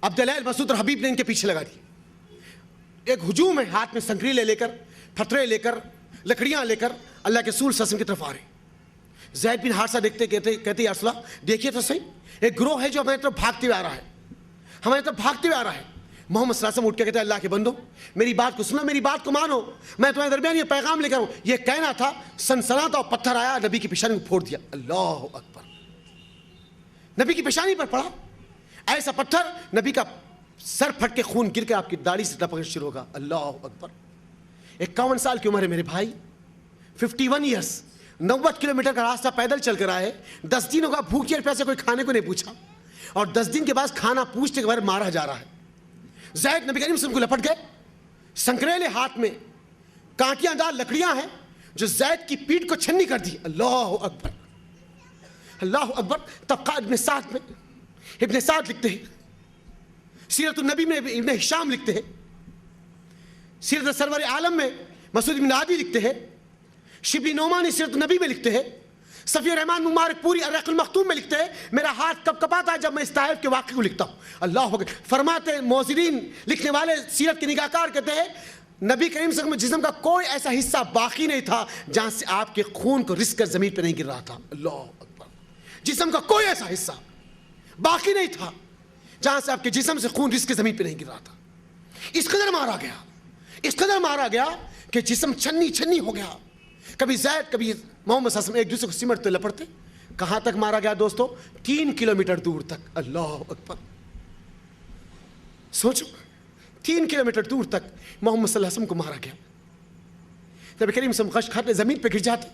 عبداللہ مسعود اور حبیب نے ان کے پیچھے لگا دی. ایک ہجوم ہے, ہاتھ میں سنکریلے لے کر, پھترے لے کر, لکڑیاں لے کر اللہ کے رسول صلی اللہ علیہ وسلم کی طرف آ رہے ہیں. زید بن حارثہ دیکھتے کہتے یا رسول اللہ دیکھیے تو صحیح, ایک گروہ ہے جو ہماری طرف بھاگتے ہوئے آ رہا ہے, ہماری طرف بھاگتے ہوئے آ رہا ہے. محمد صلی اللہ علیہ وسلم اٹھ کے کہتے ہیں اللہ کے بندو میری بات کو سنو, میری بات کو مانو, میں تمہارے درمیان یہ پیغام لے کر ہوں. یہ کہنا تھا, سنسناتا اور پتھر آیا, نبی کی پیشانی کو پھوڑ دیا. اللہ اکبر. نبی کی پیشانی پر پڑا ایسا پتھر, نبی کا سر پھٹ کے خون گر کے آپ کی داڑھی سے ٹپکنا شروع ہوگا. اللہ اکبر. 51 سال کی عمر ہے میرے بھائی, 51 ایئرس, 90 کلومیٹر کا راستہ پیدل چل کر آئے. 10 دنوں کا بھوکے پیاسے کوئی کھانے کو نہیں پوچھا, اور 10 دن کے بعد کھانا پوچھنے کے بعد مارا جا رہا ہے. زید نبی کریم صلی اللہ علیہ وسلم کو لپٹ گئے, سنکریلے ہاتھ میں, کانٹیاں دار لکڑیاں ہیں جو زید کی پیٹھ کو چھنی کر دی. اللہ اکبر, اللہ اکبر. طبقہ ابن سعد لکھتے ہیں, سیرت النبی میں ابن ہشام لکھتے ہیں, سیرت سرور عالم میں مسعود بن عادی لکھتے ہیں, شبلی نعمانی سیرت النبی میں لکھتے ہیں, صفی الرحمن مبارک پوری الرق المختوم میں لکھتے ہیں میرا ہاتھ کب کپاتا ہے جب میں اس طائف کے واقعے کو لکھتا ہوں. اللہ اکبر. فرماتے ہیں موزرین لکھنے والے سیرت کے نگاہ کار کہتے ہیں نبی کریم صلی اللہ علیہ وسلم جسم کا کوئی ایسا حصہ باقی نہیں تھا جہاں سے آپ کے خون کو رس کر زمین پہ نہیں گر رہا تھا. اللہ اکبر. جسم کا کوئی ایسا حصہ باقی نہیں تھا جہاں سے آپ کے جسم سے خون رس کے زمین پہ نہیں گر رہا تھا. اس قدر مارا گیا, اس قدر مارا گیا کہ جسم چھنی چھنی ہو گیا. کبھی زید کبھی محمد صلی اللہ علیہ وسلم ایک دوسرے کو سمٹتے لپٹتے. کہاں تک مارا گیا دوستو؟ 3 کلومیٹر دور تک. اللہ اکبر. سوچو 3 کلومیٹر دور تک محمد صلی اللہ علیہ وسلم کو مارا گیا. نبی کریم صلی اللہ علیہ وسلم کھاتے زمین پہ گر جاتے,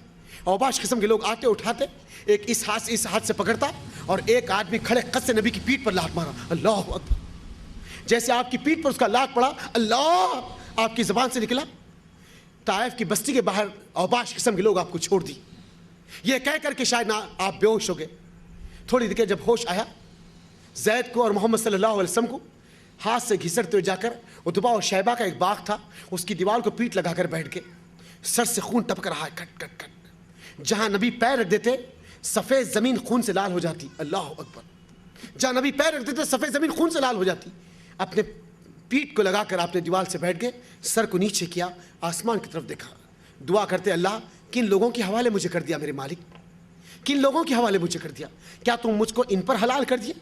اوباش قسم کے لوگ آتے اٹھاتے, ایک اس ہاتھ سے پکڑتا, اور ایک آدمی کھڑے قد سے نبی کی پیٹھ پر لات مارا. اللہ اکبر. جیسے آپ کی پیٹھ پر اس کا لات پڑا, اللہ آپ کی زبان سے نکلا, طائف کی بستی کے باہر اوباش قسم کے لوگ آپ کو چھوڑ دی. یہ کہہ کر کے شاید آپ بے ہوش ہو گئے. تھوڑی دیر جب ہوش آیا, زید کو اور محمد صلی اللہ علیہ وسلم کو ہاتھ سے گھسٹتے ہوئے جا کر اتبا اور شیبہ کا ایک باغ تھا, اس کی دیوار کو پیٹ لگا کر بیٹھ گئے. سر سے خون ٹپک رہا ہے, کٹ کٹ کٹ. جہاں نبی پیر رکھ دیتے سفید زمین خون سے لال ہو جاتی. اللہ اکبر. جہاں نبی پیر رکھ دیتے سفید زمین خون سے لال ہو جاتی. اپنے پیٹ کو لگا کر آپ نے دیوار سے بیٹھ گئے, سر کو نیچے کیا, آسمان کی طرف دیکھا, دعا کرتے اللہ کن لوگوں کے حوالے مجھے کر دیا میرے مالک, کن لوگوں کے حوالے مجھے کر دیا, کیا تم مجھ کو ان پر حلال کر دیا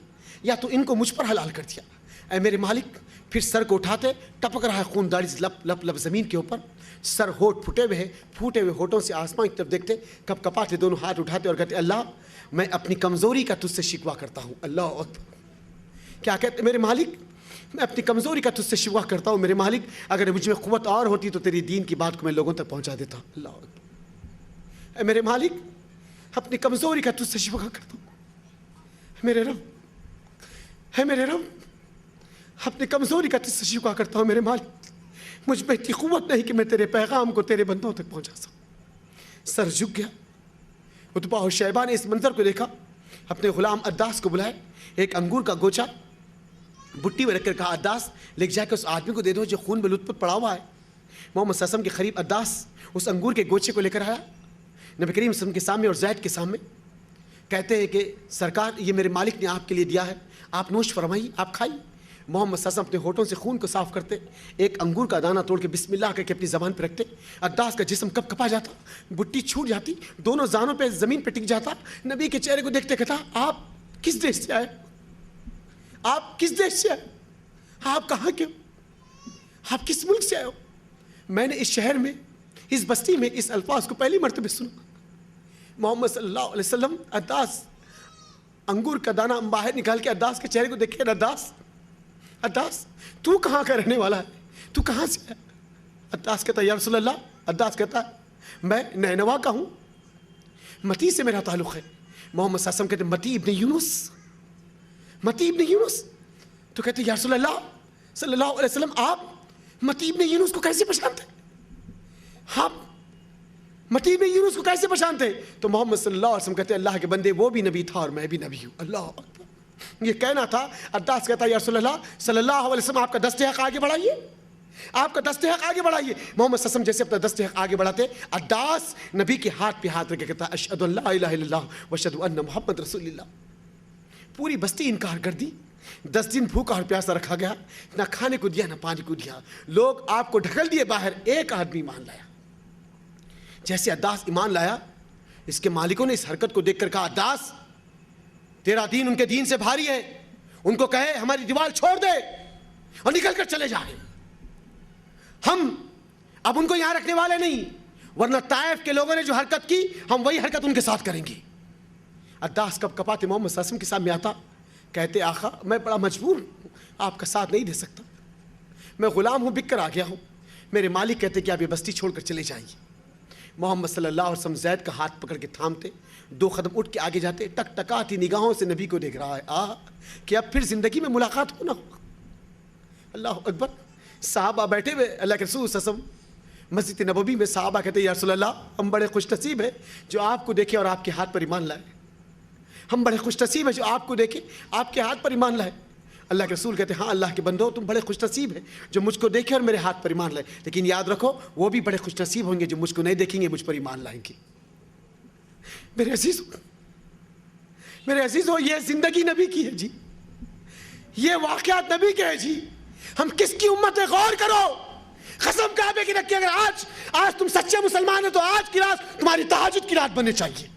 یا تو ان کو مجھ پر حلال کر دیا اے میرے مالک. پھر سر کو اٹھاتے, ٹپک رہا ہے خون داڑھی سے لپ لپ لپ زمین کے اوپر, سر ہونٹ پھٹے ہوئے ہیں, پھوٹے ہوئے ہونٹوں سے آسمان کی طرف دیکھتے, کپ کپاتے دونوں ہاتھ اٹھاتے اور کہتے اللہ میں اپنی کمزوری کا تجھ سے شکوہ کرتا ہوں. اللہ اکبر. کیا کہتے میرے مالک, میں اپنی کمزوری کا تجھ سے شکوہ کرتا ہوں میرے مالک, اگر مجھ میں قوت اور ہوتی تو تیری دین کی بات کو میں لوگوں تک پہنچا دیتا. اللہ اکبر. اے میرے مالک اپنی کمزوری کا تجھ سے شکوہ کرتا ہوں میرے رب, ہے میرے رب اپنی کمزوری کا تجھ سے شکوہ کرتا ہوں میرے مالک, مجھ میں اتنی قوت نہیں کہ میں تیرے پیغام کو تیرے بندوں تک پہنچا سکوں. سر جھک گیا. اتبا اور شیبہ نے اس منظر کو دیکھا, اپنے غلام عداس کو بلائے, ایک انگور کا گوچا بٹی میں رکھ کر کہا عداس لے جا کے اس آدمی کو دے دو جو خون میں لت پت پڑا ہوا ہے. محمد صلی اللہ علیہ وسلم کے قریب عداس اس انگور کے گوچے کو لے کر آیا, نبی کریم صلی اللہ علیہ وسلم کے سامنے اور زید کے سامنے. کہتے ہیں کہ سرکار یہ میرے مالک نے آپ کے لیے دیا ہے, آپ نوش فرمائیے, آپ کھائیے. محمد صلی اللہ علیہ وسلم اپنے ہونٹوں سے خون کو صاف کرتے, ایک انگور کا دانہ توڑ کے بسم اللہ کر کے اپنی زبان پہ رکھتے. عداس کا جسم کپ کپا جاتا, بٹی چھوٹ جاتی, دونوں زانوں پہ زمین پہ ٹک جاتا. نبی کے چہرے کو دیکھتے کہتا آپ کس دیش سے آئے, آپ کس دیش سے آئے, آپ کہاں کے ہو, آپ کس ملک سے آئے ہو. میں نے اس شہر میں اس بستی میں اس الفاظ کو پہلی مرتبہ سنا. محمد صلی اللہ علیہ وسلم عداس انگور کا دانہ باہر نکال کے عداس کے چہرے کو دیکھے, عداس عداس تو کہاں کا رہنے والا ہے, تو کہاں سے ہے. عداس کہتا ہے یا رسول اللہ, عداس کہتا ہے میں نینوا کا ہوں, متی سے میرا تعلق ہے. محمد صلی اللہ علیہ وسلم کہتے ہیں متی ابن یونس, متی ابن یونس. تو کہتے ہیں یا رسول اللہ صلی اللہ علیہ وسلم آپ متی ابن یونس کو کیسے پہچانتے, آپ متی ابن یونس کو کیسے پہچانتے. تو محمد صلی اللہ علیہ وسلم کہتے ہیں اللہ کے بندے وہ بھی نبی تھا اور میں بھی نبی ہوں. اللہ اکبر. یہ کہنا تھا. عداس کہتا ہے یا رسول اللہ صلی اللہ علیہ وسلم آپ کا دست حق آگے بڑھائیے, آپ کا دست حق آگے بڑھائیے. محمد صلی اللہ علیہ وسلم جیسے اپنا دست حق آگے بڑھاتے, عداس نبی کے ہاتھ پہ ہاتھ رکھ کے کہتا ہے اشہد ان لا الہ الا اللہ واشہد ان محمد رسول اللہ. پوری بستی انکار کر دی, 10 دن بھوکا اور پیاسا رکھا گیا, نہ کھانے کو دیا نہ پانی کو دیا. لوگ آپ کو ڈھکل دیے باہر, ایک آدمی ایمان لایا. جیسے عداس ایمان لایا, اس کے مالکوں نے اس حرکت کو دیکھ کر کہا, عداس تیرا دین ان کے دین سے بھاری ہے, ان کو کہے ہماری دیوار چھوڑ دے اور نکل کر چلے جائیں. ہم اب ان کو یہاں رکھنے والے نہیں, ورنہ طائف کے لوگوں نے جو حرکت کی ہم وہی حرکت ان کے ساتھ کریں گے. عداس کب کپاتے محمد صلی اللہ علیہ وسلم کے سامنے آتا, کہتے آقا میں بڑا مجبور ہوں, آپ کا ساتھ نہیں دے سکتا, میں غلام ہوں, بک کر آ گیا ہوں. میرے مالک کہتے کہ آپ یہ بستی چھوڑ کر چلے جائیے. محمد صلی اللہ علیہ وسلم زید کا ہاتھ پکڑ کے تھامتے, 2 قدم اٹھ کے آگے جاتے, ٹک ٹکاتی نگاہوں سے نبی کو دیکھ رہا ہے کہ اب پھر زندگی میں ملاقات ہونا ہوگا. اللہ اکبر. صحابہ بیٹھے ہوئے, اللہ کے رسول صلی اللہ علیہ وسلم مسجد نبوی میں, صحابہ کہتے یا رسول اللہ ہم بڑے خوش نصیب ہیں جو آپ کو دیکھے اور آپ کے ہاتھ پر ایمان لائے. ہم بڑے خوش نصیب ہیں جو آپ کو دیکھے آپ کے ہاتھ پر ایمان لائے. اللہ کے رسول کہتے ہیں ہاں اللہ کے بندو تم بڑے خوش نصیب ہیں جو مجھ کو دیکھے اور میرے ہاتھ پر ایمان لائے, لیکن یاد رکھو وہ بھی بڑے خوش نصیب ہوں گے جو مجھ کو نہیں دیکھیں گے مجھ پر ایمان لائیں گے. میرے عزیزو یہ زندگی نبی کی ہے جی, یہ واقعات نبی کے ہیں جی. ہم کس کی امت ہے غور کرو. قسم کعبے کی رکھ کے اگر آج تم سچے مسلمان ہو تو آج کی رات تمہاری تہجد کی رات بننی چاہیے,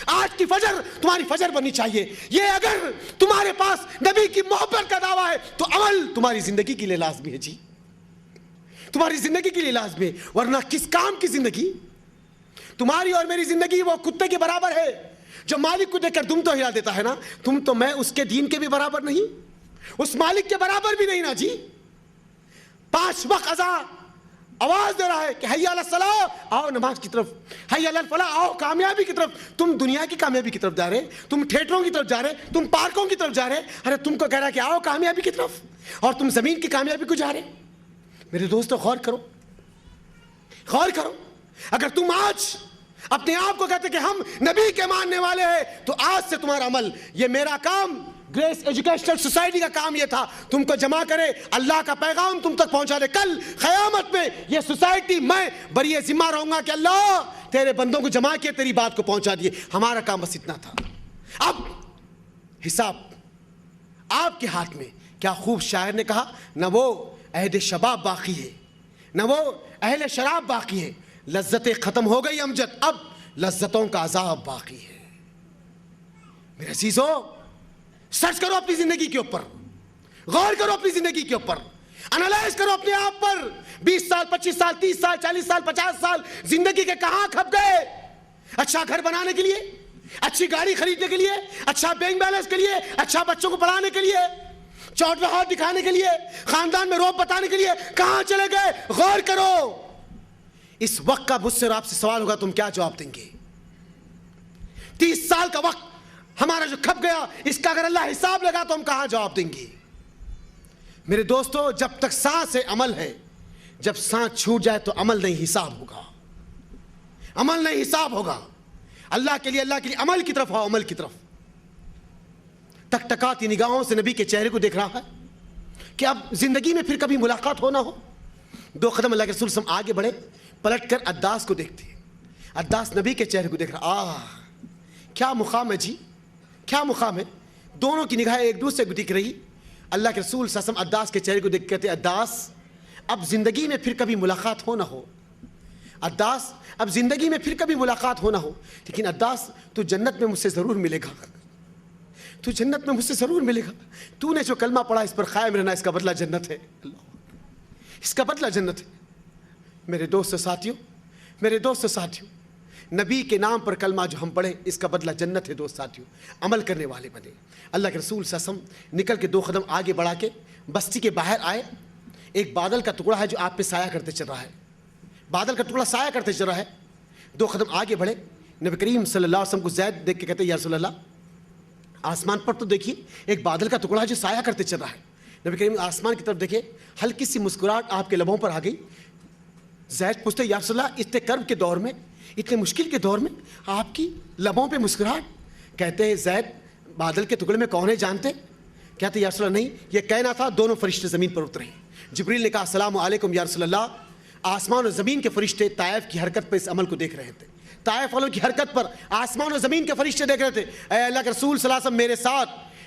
آج کی فجر تمہاری فجر بننی چاہیے. یہ اگر تمہارے پاس نبی کی محبت کا دعویٰ ہے تو عمل تمہاری زندگی کے لیے لازمی ہے جی, تمہاری زندگی کے لیے لازمی ہے. ورنہ کس کام کی زندگی. تمہاری اور میری زندگی وہ کتے کے برابر ہے جو مالک کو دیکھ کر دم تو ہلا دیتا ہے نا. تم تو میں اس کے دین کے بھی برابر نہیں, اس مالک کے برابر بھی نہیں نا جی. 5 وقت اذان آواز دے رہا ہے کہ حی علی الصلاۃ, آؤ نماز کی طرف, حی علی الفلاح, آؤ کامیابی کی طرف. تم دنیا کی کامیابی کی طرف جا رہے, تم تھیٹروں کی طرف جا رہے, تم پارکوں کی طرف جا رہے. ارے تم کو کہہ رہا ہے کہ آؤ کامیابی کی طرف, اور تم زمین کی کامیابی کو جا رہے. میرے دوستو غور کرو, غور کرو. اگر تم آج اپنے آپ کو کہتے کہ ہم نبی کے ماننے والے ہیں تو آج سے تمہارا عمل, یہ میرا کام گریس ایجوکیشنل سوسائٹی کا کام یہ تھا تم کو جمع کرے, اللہ کا پیغام تم تک پہنچا دے. کل قیامت میں یہ سوسائٹی میں بری ذمہ رہوں گا کہ اللہ تیرے بندوں کو جمع کیے, تیری بات کو پہنچا دیے. ہمارا کام بس اتنا تھا. اب حساب آپ کے ہاتھ میں. کیا خوب شاعر نے کہا, نہ وہ عہد شباب باقی ہے نہ وہ اہل شراب باقی ہے, لذتیں ختم ہو گئی امجد, اب لذتوں کا عذاب باقی ہے. میرے عزیزو سرچ کرو اپنی زندگی کے اوپر, غور کرو اپنی زندگی کے اوپر, انالائز کرو اپنے آپ پر. 20 سال 25 سال 30 سال 40 سال 50 سال زندگی کے کہاں کھپ گئے؟ اچھا گھر بنانے کے لیے, اچھی گاڑی خریدنے کے لیے, اچھا بینک بیلنس کے لیے, اچھا بچوں کو پڑھانے کے لیے, چوٹ میں ہاتھ دکھانے کے لیے, خاندان میں روب بتانے کے لیے کہاں چلے گئے؟ غور کرو. اس وقت کا مجھ سے اور آپ سے سوال ہوگا تم کیا جواب دیں گے؟ 30 سال کا وقت ہمارا جو کھپ گیا, اس کا اگر اللہ حساب لگا تو ہم کہاں جواب دیں گے؟ میرے دوستو جب تک سانس ہے عمل ہے, جب سانس چھوٹ جائے تو عمل نہیں حساب ہوگا, عمل نہیں حساب ہوگا. اللہ کے لیے عمل کی طرف ہو, عمل کی طرف. تک ٹکاتی نگاہوں سے نبی کے چہرے کو دیکھ رہا ہے کہ اب زندگی میں پھر کبھی ملاقات ہونا ہو. 2 قدم اللہ کے رسول صلی اللہ علیہ وسلم آگے بڑھے, پلٹ کر عداس کو دیکھتے. عداس نبی کے چہرے کو دیکھ رہا. کیا مقام ہے جی, کیا مقام ہے. دونوں کی نگاہیں ایک دوسرے کو دکھ رہی. اللہ کے رسول صلی اللہ علیہ وسلم عداس کے چہرے کو دیکھ کہتے عداس اب زندگی میں پھر کبھی ملاقات ہو نہ ہو, عداس اب زندگی میں پھر کبھی ملاقات ہو نہ ہو, لیکن عداس تو جنت میں مجھ سے ضرور ملے گا, تو جنت میں مجھ سے ضرور ملے گا. تو نے جو کلمہ پڑھا اس پر قائم رہنا, اس کا بدلہ جنت ہے. اس کا بدلہ جنت ہے. میرے دوست و ساتھیوں, میرے دوست و ساتھیوں, نبی کے نام پر کلمہ جو ہم پڑھیں اس کا بدلہ جنت ہے. دوست ساتھیوں, عمل کرنے والے بنے. اللہ کے رسول صلی اللہ علیہ وسلم نکل کے 2 قدم آگے بڑھا کے بستی کے باہر آئے. ایک بادل کا ٹکڑا ہے جو آپ پہ سایہ کرتے چل رہا ہے, بادل کا ٹکڑا سایہ کرتے چل رہا ہے. 2 قدم آگے بڑھے, نبی کریم صلی اللہ علیہ وسلم کو زید دیکھ کے کہتے یا رسول اللہ آسمان پر تو دیکھیے ایک بادل کا ٹکڑا جو سایہ کرتے چل رہا ہے. نبی کریم آسمان کی طرف دیکھے, ہلکی سی مسکراہٹ آپ کے لبوں پر آ گئی. زید پوچھتے یا رسول اللہ اتنے کرب کے دور میں, اتنے مشکل کے دور میں آپ کی لبوں پہ مسکراہٹ. کہتے ہیں زید بادل کے ٹکڑے میں کون ہے جانتے؟ کہتے یا رسول اللہ نہیں, یہ کہنا تھا. دونوں فرشتے زمین پر اترے. جبریل نے کہا السلام علیکم یا رسول اللہ. آسمان اور زمین کے فرشتے طائف کی حرکت پر اس عمل کو دیکھ رہے تھے. طائف والوں کی حرکت پر آسمان اور زمین کے فرشتے دیکھ رہے تھے. اے اللہ کے رسول صلی اللہ علیہ وسلم میرے ساتھ